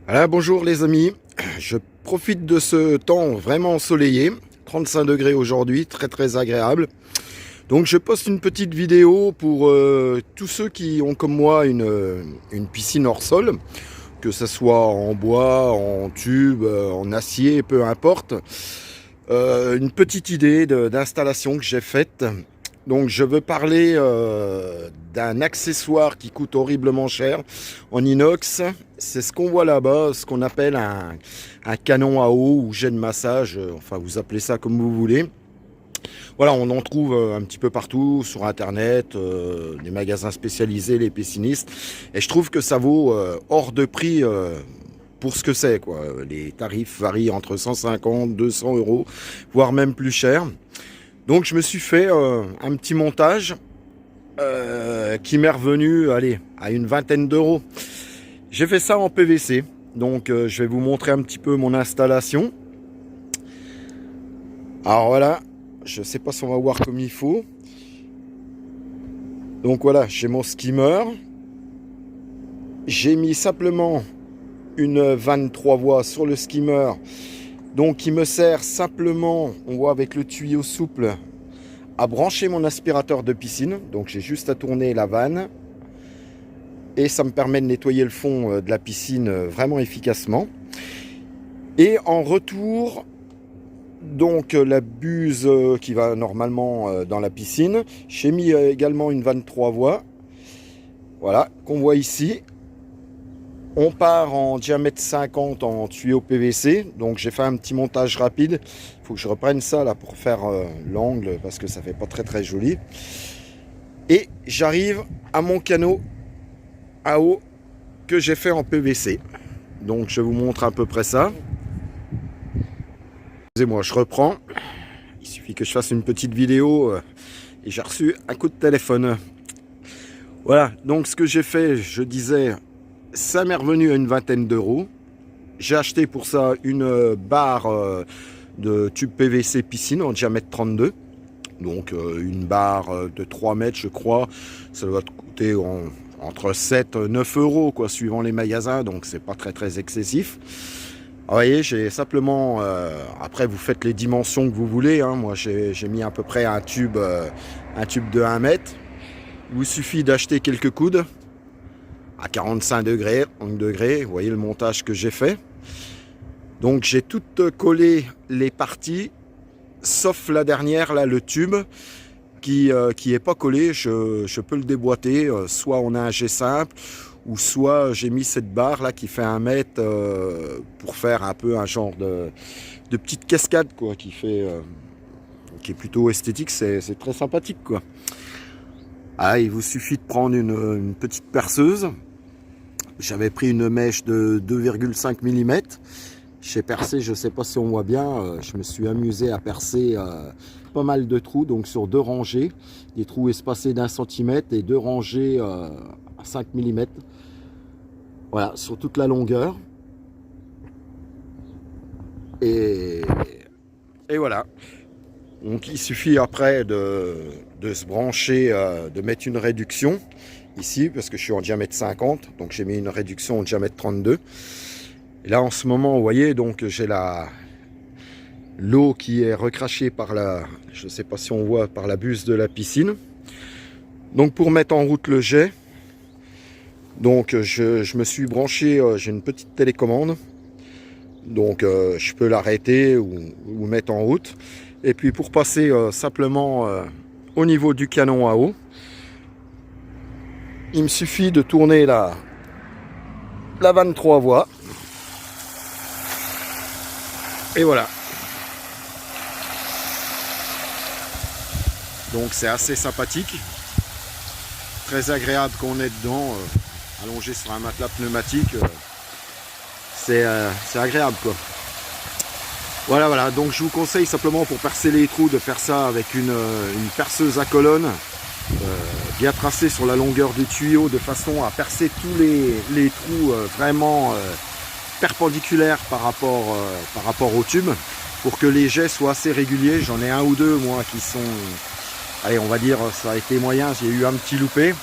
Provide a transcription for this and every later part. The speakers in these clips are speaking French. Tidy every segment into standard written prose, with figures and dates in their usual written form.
Voilà, bonjour les amis, je profite de ce temps vraiment ensoleillé, 35 degrés aujourd'hui, très agréable. Donc je poste une petite vidéo pour tous ceux qui ont comme moi une piscine hors sol, que ce soit en bois, en tube, en acier, peu importe. Une petite idée d'installation que j'ai faite. Donc je veux parler d'un accessoire qui coûte horriblement cher en inox. C'est ce qu'on voit là-bas, ce qu'on appelle un canon à eau ou jet de massage. Enfin, vous appelez ça comme vous voulez. Voilà, on en trouve un petit peu partout sur Internet, des magasins spécialisés, les piscinistes. Et je trouve que ça vaut hors de prix pour ce que c'est, quoi. Les tarifs varient entre 150, 200 euros, voire même plus cher. Donc je me suis fait un petit montage qui m'est revenu, allez, à une vingtaine d'euros. J'ai fait ça en PVC. Donc je vais vous montrer un petit peu mon installation. Alors voilà, je sais pas si on va voir comme il faut. Donc voilà, j'ai mon skimmer. J'ai mis simplement une vanne 3 voies sur le skimmer. Donc qui me sert simplement, on voit avec le tuyau souple, à brancher mon aspirateur de piscine. Donc j'ai juste à tourner la vanne. Et ça me permet de nettoyer le fond de la piscine vraiment efficacement. Et en retour, donc la buse qui va normalement dans la piscine. J'ai mis également une vanne 3 voies. Voilà, qu'on voit ici. On part en diamètre 50 en tuyau PVC. Donc j'ai fait un petit montage rapide. Il faut que je reprenne ça là pour faire l'angle parce que ça fait pas très joli. Et j'arrive à mon canot à eau que j'ai fait en PVC. Donc je vous montre à peu près ça. Excusez-moi, je reprends. Il suffit que je fasse une petite vidéo et j'ai reçu un coup de téléphone. Voilà, donc ce que j'ai fait, je disais, ça m'est revenu à une vingtaine d'euros. J'ai acheté pour ça une barre de tube PVC piscine en diamètre 32. Donc une barre de 3 mètres, je crois. Ça doit coûter entre 7 et 9 euros, quoi, suivant les magasins. Donc c'est pas très excessif. Vous voyez, j'ai simplement... après, vous faites les dimensions que vous voulez. Hein. Moi, j'ai mis à peu près un tube de 1 mètre. Il vous suffit d'acheter quelques coudes à 45 degrés, 30 degrés. Vous voyez le montage que j'ai fait. Donc, j'ai tout collé les parties, sauf la dernière, là, le tube, qui est pas collé. Je peux le déboîter. Soit on a un jet simple, ou soit j'ai mis cette barre là qui fait 1 mètre pour faire un peu un genre de petite cascade, quoi, qui est plutôt esthétique. C'est très sympathique, quoi. Ah, il vous suffit de prendre une petite perceuse. J'avais pris une mèche de 2,5 mm. J'ai percé, je sais pas si on voit bien, je me suis amusé à percer pas mal de trous, donc sur 2 rangées, des trous espacés d'1 centimètre et 2 rangées à 5 mm. Voilà, sur toute la longueur. Et voilà. Donc il suffit après de se brancher, de mettre une réduction ici, parce que je suis en diamètre 50, donc j'ai mis une réduction en diamètre 32. Et là en ce moment, vous voyez, donc j'ai l'eau qui est recrachée par je ne sais pas si on voit, par la buse de la piscine. Donc pour mettre en route le jet, donc je me suis branché, j'ai une petite télécommande. Donc je peux l'arrêter ou mettre en route. Et puis pour passer simplement au niveau du canon à eau, il me suffit de tourner la vanne 3 voies. Et voilà. Donc c'est assez sympathique. Très agréable quand on est dedans, allongé sur un matelas pneumatique. C'est agréable, quoi. Voilà, donc je vous conseille simplement pour percer les trous de faire ça avec une perceuse à colonne bien tracée sur la longueur du tuyau de façon à percer tous les trous vraiment perpendiculaires par rapport au tube pour que les jets soient assez réguliers. J'en ai un ou deux moi qui sont, allez, on va dire ça a été moyen, j'ai eu un petit loupé,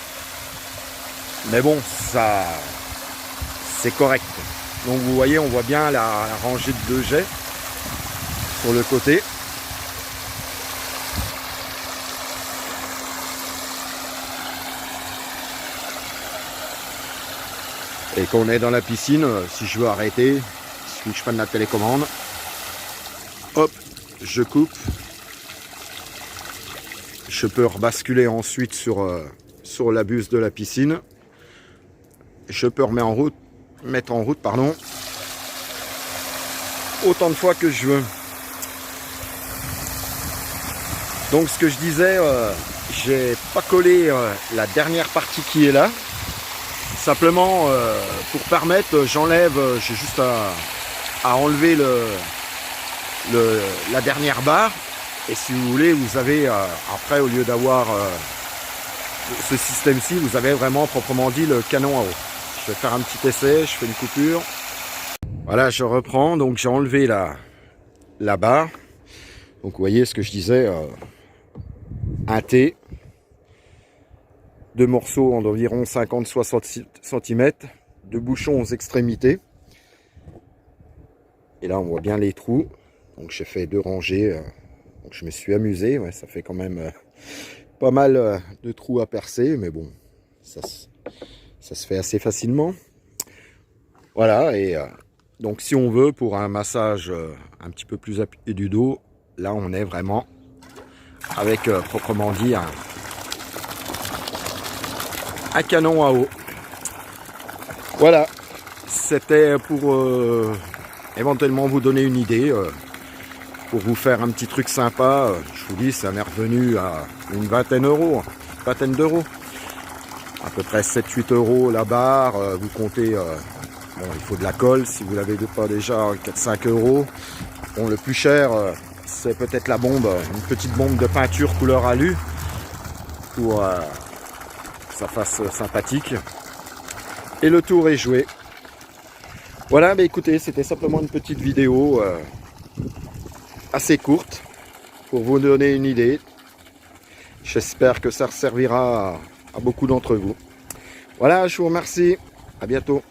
mais bon, ça c'est correct. Donc vous voyez, on voit bien la rangée de 2 jets sur le côté. Et quand on est dans la piscine, si je veux arrêter, il suffit que je prenne la télécommande. Hop, je coupe. Je peux rebasculer ensuite sur la buse de la piscine. Je peux mettre en route, autant de fois que je veux. Donc ce que je disais, j'ai pas collé la dernière partie qui est là. Simplement pour permettre, j'enlève, j'ai juste à enlever la dernière barre. Et si vous voulez, vous avez après, au lieu d'avoir ce système-ci, vous avez vraiment proprement dit le canon à eau. Je vais faire un petit essai, je fais une coupure. Voilà, je reprends. Donc j'ai enlevé la barre. Donc vous voyez ce que je disais, un T. 2 morceaux d'environ 50-60 cm, 2 bouchons aux extrémités. Et là on voit bien les trous. Donc j'ai fait 2 rangées. Donc je me suis amusé. Ouais, ça fait quand même pas mal de trous à percer. Mais bon, ça se fait assez facilement. Voilà. Et donc si on veut pour un massage un petit peu plus appuyé du dos, là on est vraiment avec proprement dit un canon à eau. Voilà, c'était pour éventuellement vous donner une idée, pour vous faire un petit truc sympa. Je vous dis, ça m'est revenu à une vingtaine d'euros, à peu près 7-8 euros la barre. Vous comptez, bon, il faut de la colle si vous l'avez pas déjà, 4-5 euros. Bon, le plus cher, c'est peut-être la bombe, une petite bombe de peinture couleur alu pour ça fasse sympathique, et le tour est joué. Voilà, mais écoutez, c'était simplement une petite vidéo assez courte pour vous donner une idée. J'espère que ça servira à beaucoup d'entre vous. Voilà, je vous remercie, à bientôt.